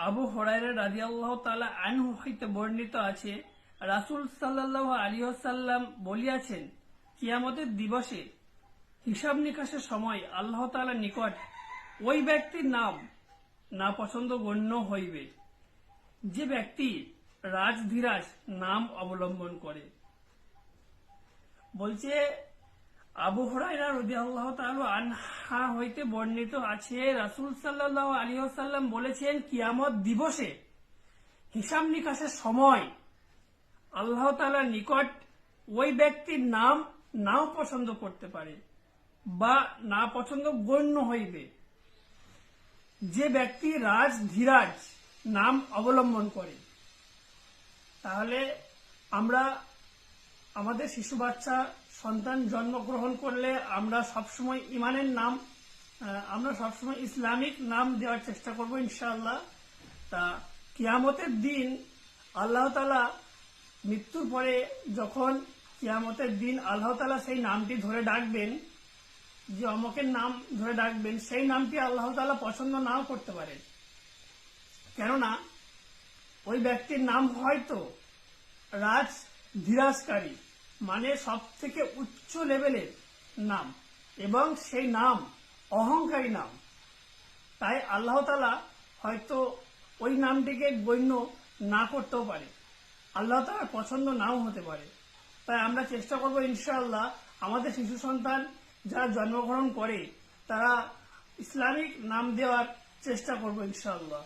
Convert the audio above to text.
আবু হুরায়রা রাদিয়াল্লাহু তাআলা আনহু হইতে বর্ণিত আছে, রাসূল সাল্লাল্লাহু আলাইহি ওয়াসাল্লাম বলিয়াছেন, কিয়ামতের দিবসে হিসাব নিকাশের সময় আল্লাহ তাআলার নিকট ওই ব্যক্তির নাম না পছন্দ গণ্য হইবে যে ব্যক্তি রাজধীরাজ নাম অবলম্বন করে। বলছে আবু হুরায়রা রাদিয়াল্লাহু তাআলা আনহা হইতে বর্ণিত আছে, রাসূল সাল্লাল্লাহু আলাইহি ওয়াসাল্লাম বলেছেন, কিয়ামত দিবসে হিসাব নিকাশের সময় আল্লাহ তাআলার নিকট ওই ব্যক্তির নাম নাও পছন্দ করতে পারে বা না পছন্দ গণ্য হইবে যে ব্যক্তি রাজধীরাজ নাম অবলম্বন করে। তাহলে আমরা আমাদের শিশু বাচ্চা সন্তান জন্মগ্রহণ করলে আমরা সবসময় ইমানের নাম, আমরা সবসময় ইসলামিক নাম দেওয়ার চেষ্টা করব ইনশাআল্লাহ। তা কিয়ামতের দিন আল্লাহ তাআলা মৃত্যুর পরে যখন কিয়ামতের দিন আল্লাহ তাআলা সেই নামটি ধরে ডাকবেন, যে অমকের নাম ধরে ডাকবেন, সেই নামটি আল্লাহ তাআলা পছন্দ নাও করতে পারেন। কেননা ওই ব্যক্তির নাম হয়তো রাজধীরাজকারী, মানে সব থেকে উচ্চ লেভেলের নাম, এবং সেই নাম অহংকারী নাম। তাই আল্লাহ তাআলা হয়তো ওই নামটিকে গণ্য না করতেও পারে, আল্লাহ তাআলার পছন্দ নাও হতে পারে। তাই আমরা চেষ্টা করব ইনশাআল্লাহ আমাদের শিশু সন্তান যারা জন্মগ্রহণ করে তারা ইসলামিক নাম দেওয়ার চেষ্টা করব ইনশাআল্লাহ।